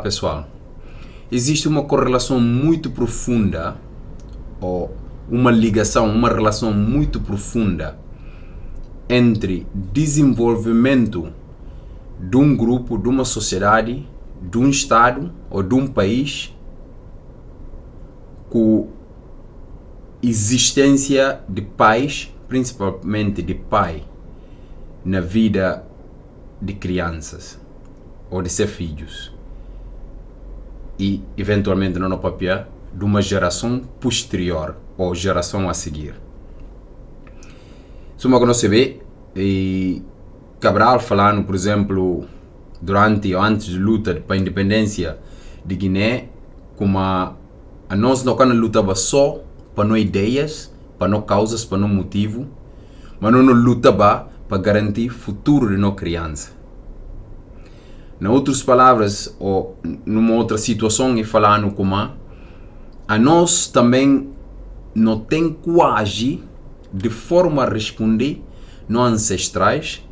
Pessoal, existe uma correlação muito profunda, ou uma ligação, uma relação muito profunda entre desenvolvimento de um grupo, de uma sociedade, de um estado ou de um país com existência de pais, principalmente de pai, na vida de crianças ou de seus filhos. E, eventualmente, no papel de uma geração posterior ou geração a seguir. Se uma se vê, e Cabral falando, por exemplo, durante ou antes da luta para a independência de Guiné, como a nós não lutava só para não ideias, para não causas, para não motivo, mas não lutava para garantir o futuro de nossa criança. Em outras palavras, ou numa outra situação, e falando como a nós também não tem que agir de forma a responder nos ancestrais,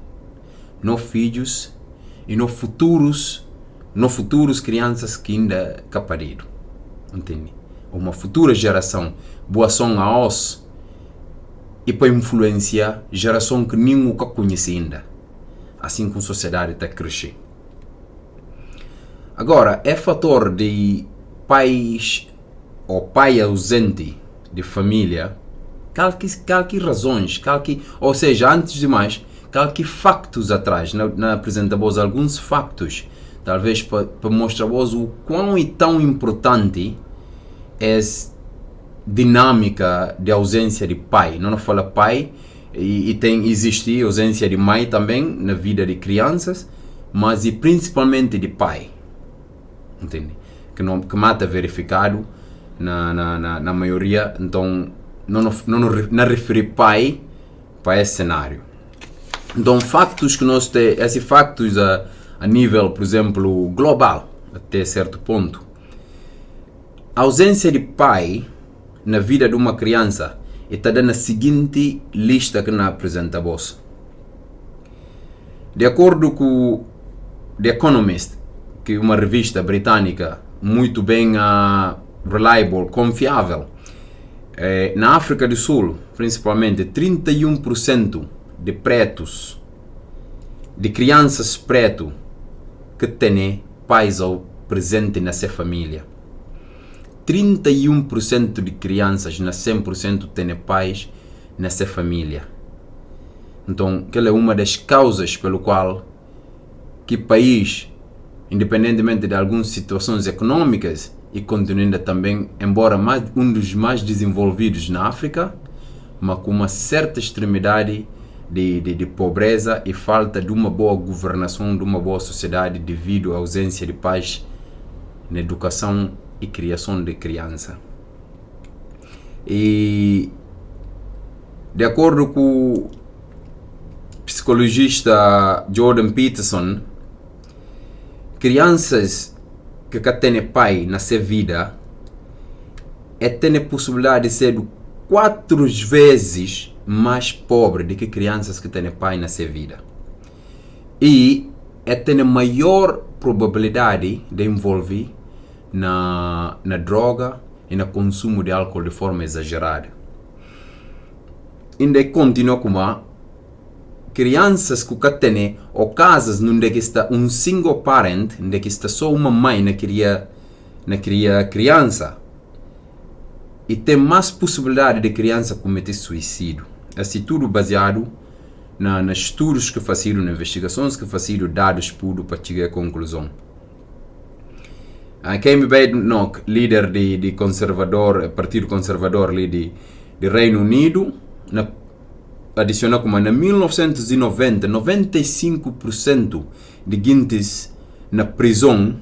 nos filhos e nos futuros crianças que ainda capariram. Entende? Uma futura geração, boa som a nós e para influenciar geração que ninguém conhece ainda. Assim como a sociedade está a crescer. Agora, é fator de pais ou pai ausente de família, calque razões, ou seja, antes de mais, calque factos atrás, na apresenta-vos alguns factos, talvez para mostrar-vos o quão e tão importante é a dinâmica de ausência de pai. Não fala pai, existe ausência de mãe também na vida de crianças, mas e principalmente de pai. Entende? Que mata verificado na maioria, então não refere pai para esse cenário. Então, factos que nós temos, esses factos a nível, por exemplo, global, até certo ponto. A ausência de pai na vida de uma criança está dando a seguinte lista que não apresenta a vós. De acordo com The Economist, que é uma revista britânica muito bem reliable, confiável, na África do Sul, principalmente, 31% de pretos, de crianças pretos, que têm pais presentes nessa família. 31% de crianças, na 100%, têm pais nessa família. Então, aquela é uma das causas pelo qual que país, independentemente de algumas situações econômicas, e continuando também, embora um dos mais desenvolvidos na África, mas com uma certa extremidade de pobreza e falta de uma boa governação, de uma boa sociedade devido à ausência de pais na educação e criação de criança. E de acordo com o psicologista Jordan Peterson, crianças que têm pai na sua vida têm a possibilidade de ser 4 vezes mais pobre do que crianças que têm pai na sua vida. E têm a maior probabilidade de envolver na droga e no consumo de álcool de forma exagerada. Ainda continua como crianças que têm ou casas onde está um single parent, onde está só uma mãe na cria criança, e tem mais possibilidade de criança cometer suicídio. Assim, tudo baseado nos estudos que faziam, nas investigações que faziam, dados puros para chegar à conclusão. Kemi Badenoch, líder de conservador, partido conservador de Reino Unido, adiciona como em 1990, 95% de guintes na prisão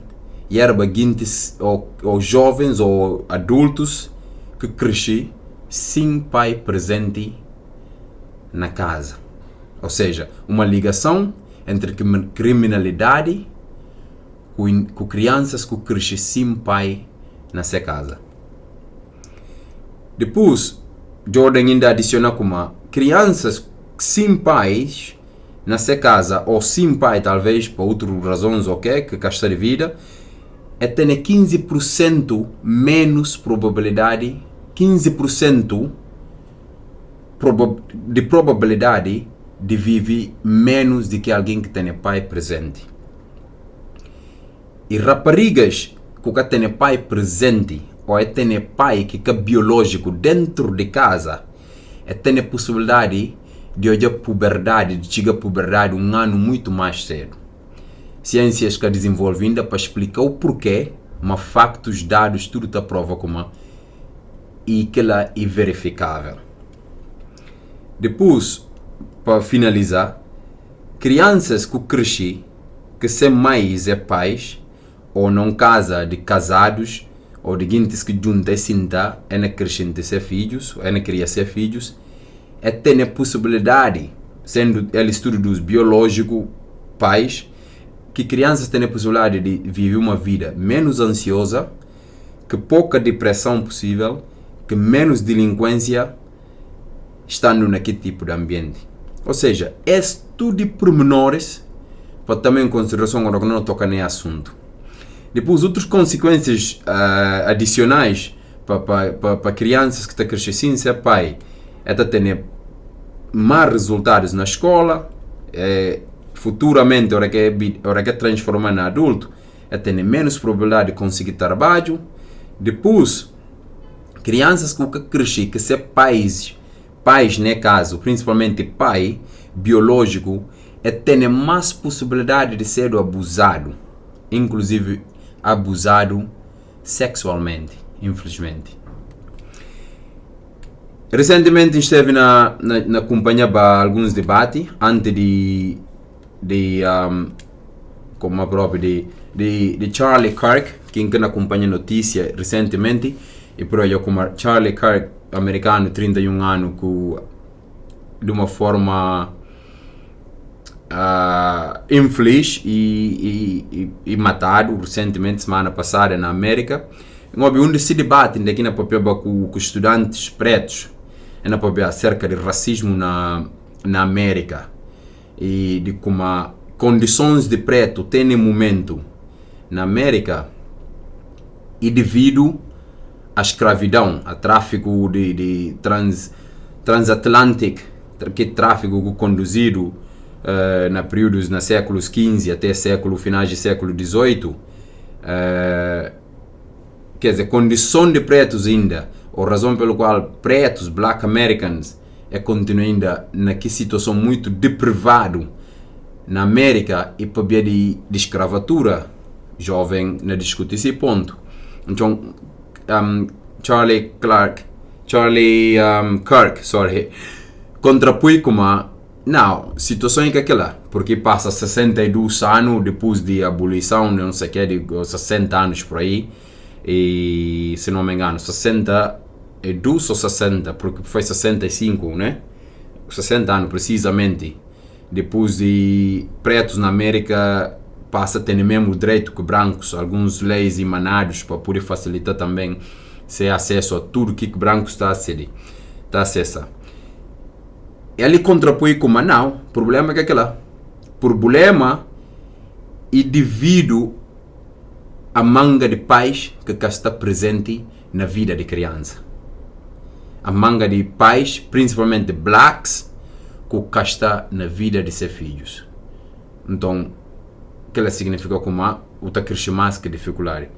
e eram guintes ou jovens ou adultos que cresceram sem pai presente na casa. Ou seja, uma ligação entre criminalidade com crianças que crescem sem pai nessa casa. Depois, Jordan ainda adiciona como crianças sem pais nessa casa, ou sem pai talvez, por outras razões, que casta de vida, é ter 15% menos probabilidade, 15% de probabilidade de viver menos do que alguém que tem pai presente. E raparigas que tem pai presente, ou tem pai que é biológico dentro de casa, tem a possibilidade de olhar puberdade, de chegar à puberdade ano muito mais cedo. Ciências que desenvolvendo para explicar o porquê, mas factos, dados, tudo está prova como e que ela é verificável. Depois, para finalizar, crianças que crescem, que são mães e pais, ou não casa de casados, ou de gente que juntam cinta, é na crescente ser filhos, é na criar ser filhos, é ter a possibilidade, sendo ele estudo dos biológicos pais, que crianças têm a possibilidade de viver uma vida menos ansiosa, que pouca depressão possível, que menos delinquência, estando naquele tipo de ambiente. Ou seja, é tudo de pormenores, para também em consideração quando não toca nem assunto. Depois, outras consequências adicionais para crianças que estão crescendo sem ser pai, é ter mais resultados na escola, futuramente, hora que é transformar em adulto, é ter menos probabilidade de conseguir trabalho. Depois, crianças que crescem, que são pais, no caso, principalmente pai biológico, é ter mais possibilidade de ser abusado, inclusive abusado sexualmente, infelizmente. Recentemente esteve na companhia para alguns debates antes de como a própria de Charlie Kirk, que acompanha a notícia recentemente, e por aí como Charlie Kirk, americano, 31 anos, que de uma forma infeliz e matado recentemente, semana passada, na América. Houve desse debate aqui na papel com estudantes pretos, na papel acerca de racismo na América, e de como condições de preto tem no momento na América, e devido à escravidão, a tráfico de transatlântico, que tráfico conduzido na períodos na séculos XV até finais do século XVIII, quer dizer, condição de pretos ainda, ou razão pelo qual pretos, black Americans, continuam ainda naquela situação muito deprivado na América, e para de escravatura, jovem na discutir esse ponto. Então, Charlie Kirk, contrapõe como não, situação é aquela, porque passa 62 anos depois de abolição, não sei o que, de 60 anos por aí, e se não me engano, 62 ou 60, porque foi 65, né? 60 anos precisamente, depois de pretos na América passa a ter o mesmo direito que brancos, algumas leis emanadas para poder facilitar também ser acesso a tudo que brancos está a acessar. Ele contrapõe como não, o problema é aquela. Problema é devido à manga de pais que está presente na vida de criança. A manga de pais, principalmente blacks, que está na vida de seus filhos. Então, aquilo significa como o crescer mais que dificuldade.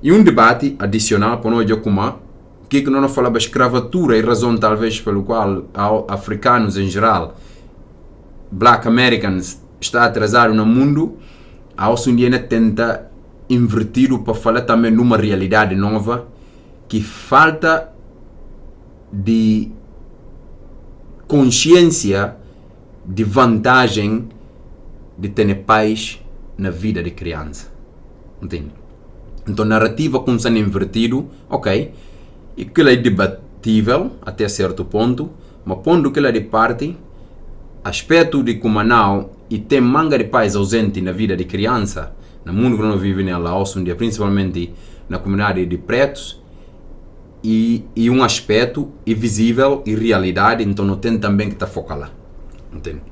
E debate adicional para nós como que não falava escravatura e razão talvez pelo qual africanos em geral, black Americans, está atrasado no mundo, a Osundiana tenta invertir para falar também numa realidade nova, que falta de consciência de vantagem de ter pais na vida de criança. Entende? Então a narrativa começa a invertido, ok, e aquilo é debatível até certo ponto, mas pondo aquilo de parte, aspecto de como não, e tem manga de pais ausente na vida de criança, no mundo que não vive nela, principalmente na comunidade de pretos, e aspecto invisível e realidade, então não tem também que estar focado lá. Entende?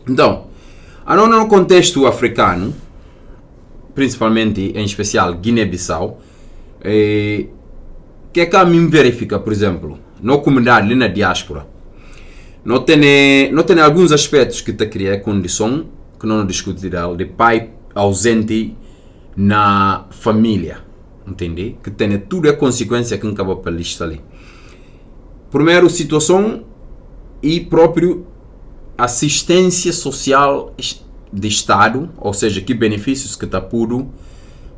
Então, no contexto africano, principalmente, em especial, Guiné-Bissau, que é que a mim verifica, por exemplo, na comunidade, ali na diáspora, não tem alguns aspectos que te cria condição, que não discutirá, de pai ausente na família, entende? Que tem tudo a consequência que acaba para lista ali. Primeiro, situação e próprio assistência social de Estado, ou seja, que benefícios que está puro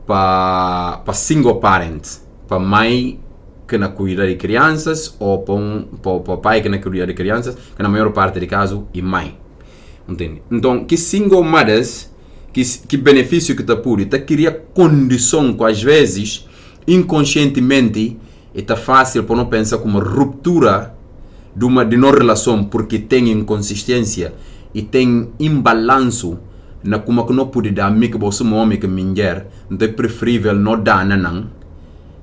para single parent, para mãe que na cuida de crianças ou para pai que na cuida de crianças, que na maior parte de casos é mãe, entende? Então, que single mothers, que benefício que está puro, está cria condição que às vezes inconscientemente está fácil para não pensar como ruptura de uma relação porque tem inconsistência e tem imbalanço na como que não pode dar amigo você um homem que mulher, então é preferível não dar não.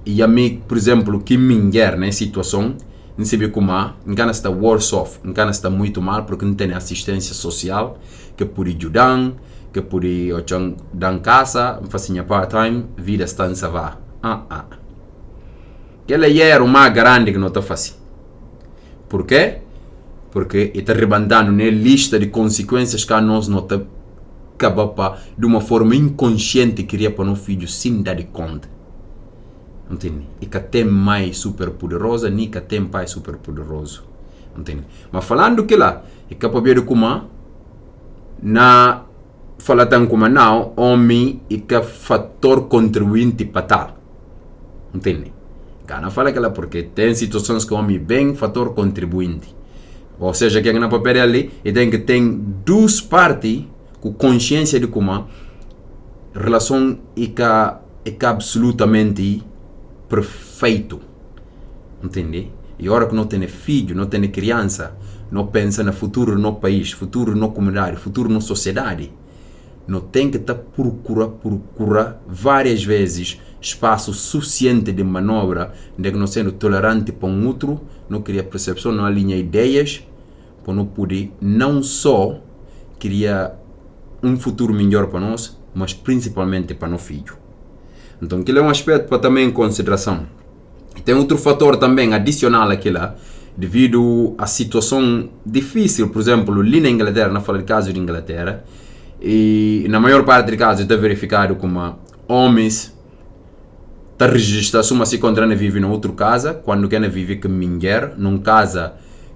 E amigo, por exemplo, que mulher na situação, não sabe como engana está worse off, engana está muito mal porque não tem assistência social que pode ajudar, que pode dar casa, fazer part-time, vida está em savá. Aquela é o mais grande que não está fazendo. Por quê? Porque está rebandando na lista de consequências que nós não está acabando de uma forma inconsciente queria para o filho sem dar de conta. Entende? E que tem mãe super poderosa, nem que tem pai super poderoso. Entende? Mas falando que lá, é capaz de como na fala tão como não, homem é que fator contribuinte para tal. Entende? Não fala que lá porque tem situações que o homem bem fator contribuinte. Ou seja, que na papel ali, e tem que ter duas partes com consciência de como relação é que absolutamente perfeito. Entende? E a hora que não tem filho, não tem criança, não pensa no futuro no país, futuro na comunidade, futuro na sociedade, não tem que estar procurar várias vezes espaço suficiente de manobra, de que não sendo tolerante para um outro, não cria percepção, não alinha ideias, para não poder não só criar um futuro melhor para nós, mas principalmente para o filho. Então, aquele é um aspecto para também em consideração. E tem outro fator também adicional àquilo, devido à situação difícil, por exemplo, ali na Inglaterra, na fala de caso de Inglaterra, e na maior parte dos casos está verificado como homens está registrado uma se encontrando vive na outra casa, quando quer vive com mulher, num casa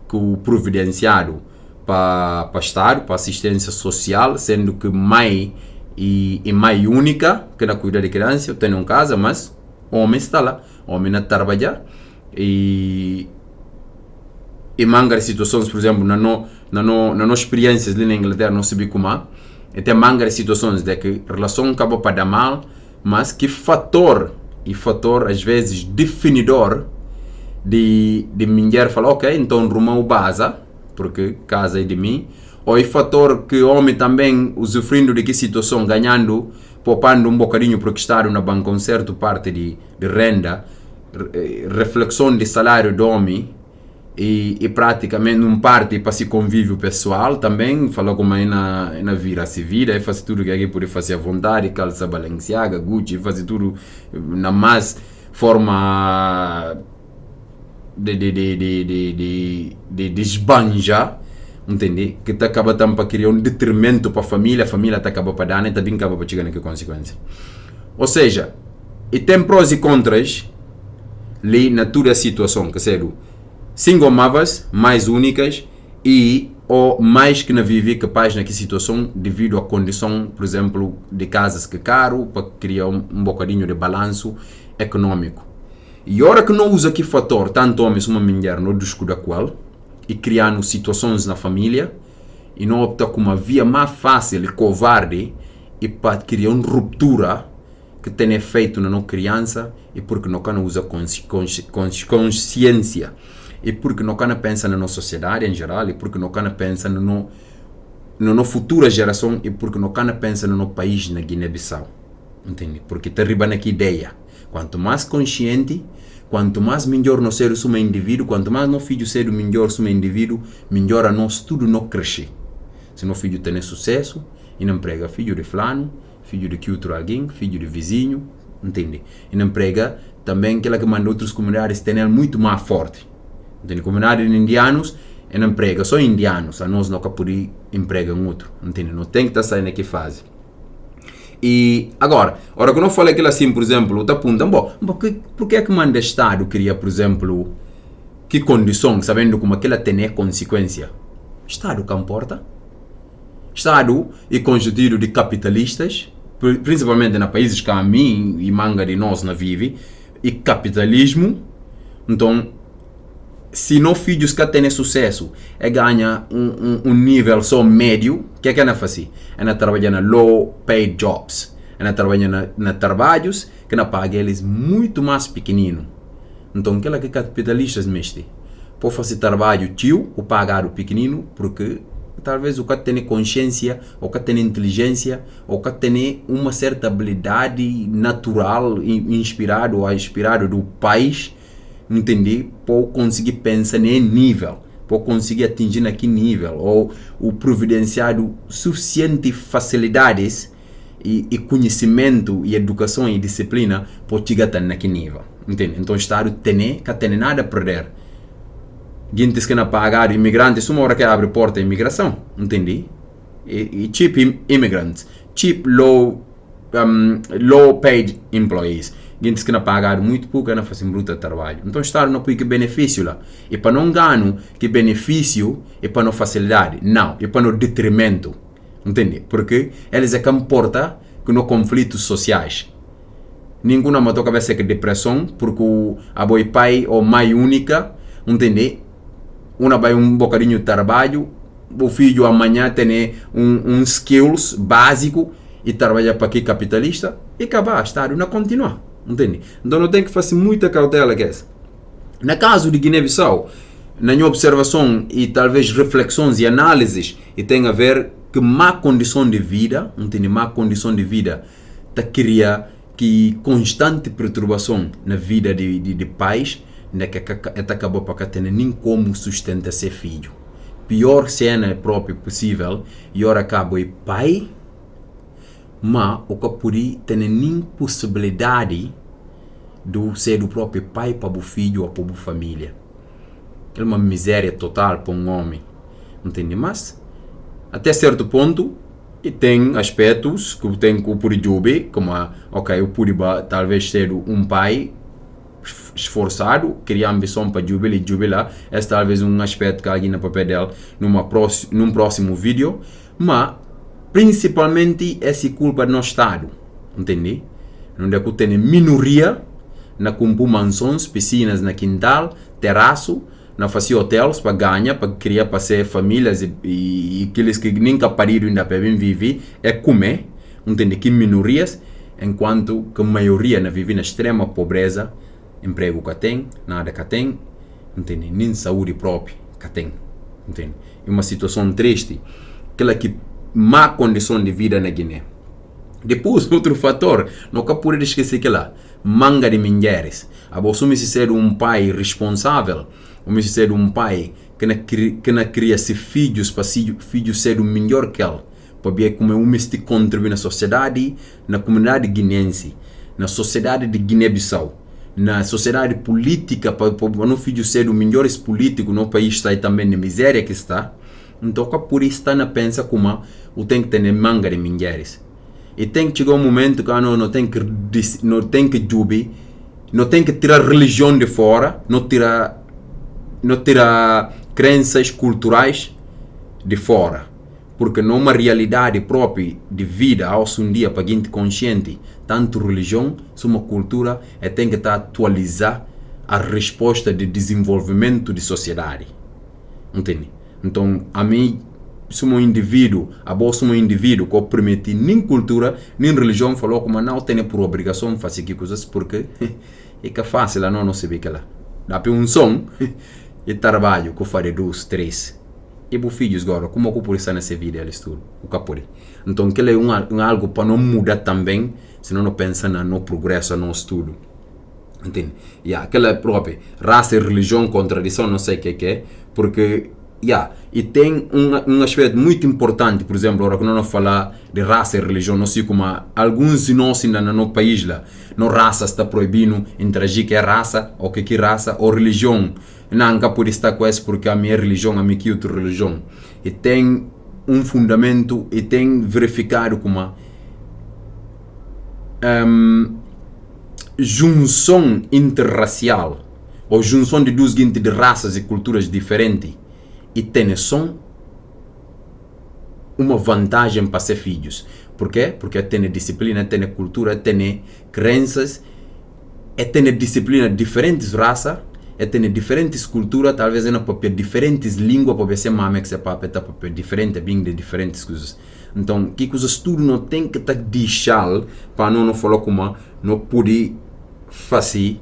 que o providenciado para Estado, para assistência social, sendo que mãe e mãe única, que na cuida de criança, tem um casa, mas o homem está lá, o homem não trabalha e manga situações, por exemplo, na experiências ali na Inglaterra, não sabia como e tem manga situações de que a relação acaba para dar mal, mas que fator às vezes definidor de mulher falar, ok, então rumo o base, porque casa é de mim, ou é fator que o homem também usufruindo de que situação, ganhando, poupando um bocadinho porque está na banca um certo parte de renda, reflexão de salário do homem e praticamente um parte para se convívio pessoal também, falou como aí na vira se vira e faz tudo que alguém pode fazer à vontade, calça Balenciaga, Gucci, faz tudo na mais forma de esbanjar, entende? Que tá acaba também para criar um detrimento para a família tá acaba para dar e também acaba para chegar naquela consequência. Ou seja, e tem prós e contras ali na toda a situação, que seja single mothers mais únicas e ou mais que não vive capaz naquela situação devido à condição, por exemplo, de casas que caro para criar um bocadinho de balanço econômico. E a hora que não usa que fator, tanto homens como mulher, não descuida qual, e criando situações na família, e não opta com uma via mais fácil e covarde, e para criar uma ruptura que tem efeito na nossa criança, e porque não usa consciência, e porque não pensa na nossa sociedade em geral, e porque não pensa na nossa futura geração, e porque não pensa no nosso país, na Guiné-Bissau. Entende? Porque está arriba naquela ideia. Quanto mais consciente, quanto mais melhor nós sermos um indivíduo, quanto mais nosso filho ser melhor um indivíduo, melhor a nós tudo não crescer. Se nosso filho tem sucesso, e não emprega filho de fulano, filho de que outro alguém, filho de vizinho, entende? E não emprega também aquela que manda outras comunidades terem muito mais forte. Entende? Comunidades indianos, e não emprega só indianos, a nós não podemos empregar um outro, entende? Não tem que estar saindo aqui fase. E agora, hora que eu não falei aquilo assim, por exemplo, tá apontando, bom, por que é que manda Estado queria, por exemplo, que condição, sabendo como aquela tem consequência? Estado que importa? Estado é constituído de capitalistas, principalmente nos países que a mim e manga de nós não vive, e capitalismo. Então, se não filhos que têm sucesso é ganha um nível só médio, o que é na fazer? É na trabalhar na low paid jobs, é na trabalhar na trabalhos que na paga eles muito mais pequenino. Então, aquela que capitalistas mexe, pode fazer trabalho tio, ou pagar o pequenino, porque talvez o que tem consciência, ou que tem inteligência, ou que tem uma certa habilidade natural, inspirado do país, entender, para conseguir pensar nesse nível, para conseguir atingir naquele nível, ou o providenciado suficiente facilidades e conhecimento e educação e disciplina para chegar naquele nível, entende? Então o Estado tem nada a perder. Gente que não pagar imigrantes, uma hora que abre porta a imigração, entende? E cheap immigrants, cheap low paid employees. Gente que não pagar muito pouco, não fazem bruto trabalho. Então o Estado não põe que benefício lá. E para não ganhar que benefício é para não facilidade. Não, é para não detrimento. Entende? Porque eles é que importa que no conflitos sociais. Nenhuma matou cabeça que depressão, porque a boi pai ou mãe única, entende? Uma vai um bocadinho de trabalho, o filho amanhã tem skills básico e trabalha para aqui capitalista e acabar, o Estado não continua. Entende? Então não tem que fazer muita cautela que essa. No caso de Guiné-Bissau, na minha observação e talvez reflexões e análises, e tem a ver que má condição de vida, entende? Má condição de vida tá cria que constante perturbação na vida de pais, né, que acabou para ter nem como sustentar seu filho. Pior cena próprio possível, e ora acaba o pai, mas o que pode ter nem possibilidade de ser do próprio pai para o filho ou para a família. É uma miséria total para um homem, entende? Mas até certo ponto e tem aspectos que tem que por jube, como ok, eu pude talvez ser um pai esforçado, criar ambição para jubilar, esse talvez um aspecto que alguém na papel dela num próximo vídeo, mas principalmente essa culpa do Estado, entende? Onde é que tem minoria na compor mansões, piscinas na quintal, terraço, na fazer hotéis para ganhar, para criar, para ser famílias e aqueles que nunca pariram ainda para bem viver, é comer, entende? Que minorias, enquanto que a maioria vive na extrema pobreza, emprego que tem, nada que tem, entende? Nem saúde própria que tem, entende? É uma situação triste, aquela que má condição de vida na Guiné. Depois, outro fator, não pode esquecer que lá, manga de mulheres. A você ser um pai responsável, ou ser um pai que não cria filhos para filhos ser o melhor que ele, para ver como é contribuir na sociedade, na comunidade guineense, na sociedade de Guiné-Bissau, na sociedade política, para não filho ser o melhor político no país está também na miséria que está. Então, por isso está na pensa como o tem que ter manga de mulheres. E tem que chegar um momento que não tem que jubir, não tem que tirar religião de fora, não tirar crenças culturais de fora. Porque não é uma realidade própria de vida, aos um dia para gente consciente, tanto religião, como cultura, tem que estar atualizar a resposta de desenvolvimento de sociedade. Entende? Então, a mim, somos um indivíduo, somos um indivíduo que permite nem cultura, nem religião, falou como não tem por obrigação fazer que coisas, porque é que é fácil, não se vê que lá. Dá para um som, e trabalho que eu farei 2, 3. E os filhos agora, como eu por estar nessa vida, eles tudo, o que pode. Então, aquilo é algo para não mudar também, se não pensa no progresso, no estudo. Entende? E aquela própria raça e religião, contradição, não sei o que é, porque E tem um aspecto muito importante, por exemplo, agora que nós falar de raça e religião, não sei como alguns de nós ainda no nosso país lá, não raça está proibindo interagir que é raça, ou que raça, ou religião. Nunca pode estar com isso porque a minha religião, a minha que outra religião. E tem um fundamento e tem verificado como junção interracial, ou junção de duas gente de raças e culturas diferentes, e tem só uma vantagem para ser filhos. Por quê? Porque tem disciplina, tem cultura, tem crenças, tem disciplina de diferentes raças, tem diferentes culturas, talvez ainda para diferentes línguas, para ser mame que se para diferente, bem de diferentes coisas. Então, que coisas tudo não tem que estar deixar para não falar como não pode fazer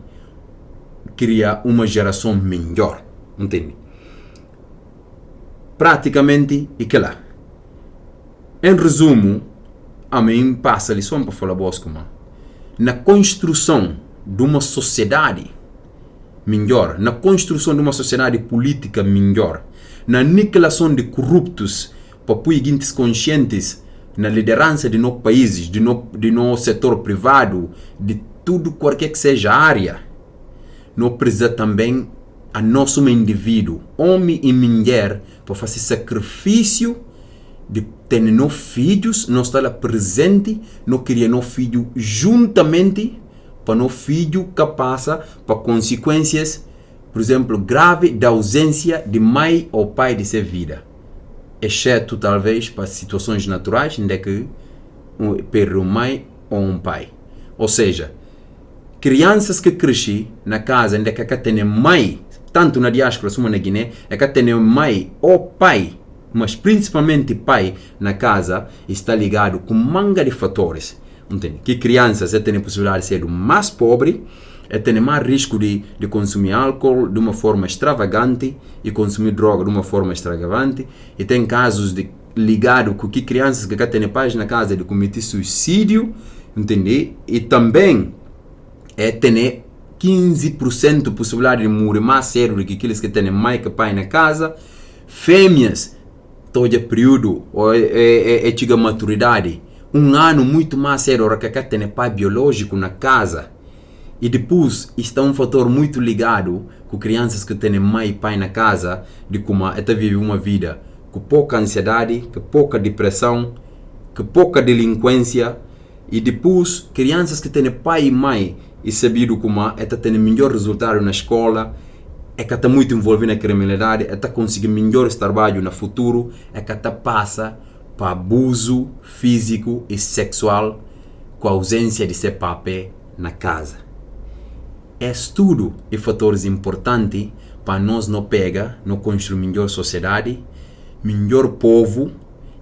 criar uma geração melhor, entende? Praticamente e que lá. Em resumo, a mim passa a lição para falar como na construção de uma sociedade melhor, na construção de uma sociedade política melhor, na aniquilação de corruptos para pôr gente conscientes na liderança de nossos países, de nosso setor privado, de tudo qualquer que seja a área, nós precisamos também a nosso indivíduo, homem e mulher, para fazer sacrifício de ter nossos filhos, nós estar presente, nós criar nossos filhos juntamente, para nosso filho que passa para consequências, por exemplo, grave da ausência de mãe ou pai de sua vida. Exceto talvez para situações naturais, onde é que perde uma mãe ou um pai. Ou seja, crianças que crescem na casa onde é que tem mãe, tanto na diáspora como na Guiné, é que tem mãe ou pai, mas principalmente pai na casa, está ligado com manga de fatores. Entende? Que crianças têm a possibilidade de ser mais pobre, têm mais risco de consumir álcool de uma forma extravagante e consumir droga de uma forma extravagante, e tem casos de ligado com que crianças que têm pais na casa de cometer suicídio, entende? E também tem 15% de possibilidade de morrer mais cedo do que aqueles que têm mãe que pai na casa. Fêmeas, todo período, chega a maturidade, um ano muito mais cedo do que tem pai biológico na casa. E depois está um fator muito ligado com crianças que têm mãe e pai na casa, de como até vive uma vida com pouca ansiedade, com pouca depressão, com pouca delinquência. E depois crianças que têm pai e mãe e sabido como tem melhor resultado na escola, que está muito envolvido na criminalidade, está conseguindo melhores trabalhos no futuro, que está passa para abuso físico e sexual com a ausência de seu papel na casa. Estudo e fatores importantes para nós não pegar, não construir melhor sociedade, melhor povo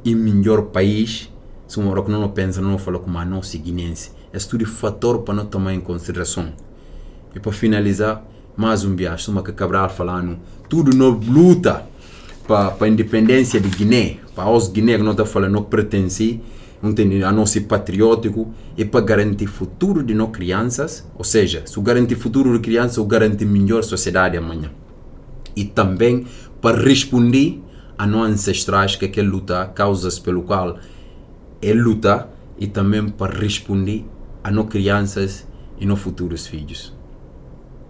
e melhor país. Se uma hora que não pensa, não fala como a nossa guinense. Estudo e fator para não tomar em consideração. E para finalizar, mais um viagem, uma que Cabral falando, tudo não luta para a independência de Guiné, para os Guiné que não está falando, não pertence a nosso patriótico, e para garantir o futuro de nós crianças, ou seja, se garantir o futuro de crianças, ou garantir melhor sociedade amanhã. E também para responder a nós ancestrais que quer lutar, causas pelo qual é luta, e também para responder a nós crianças e nos futuros filhos.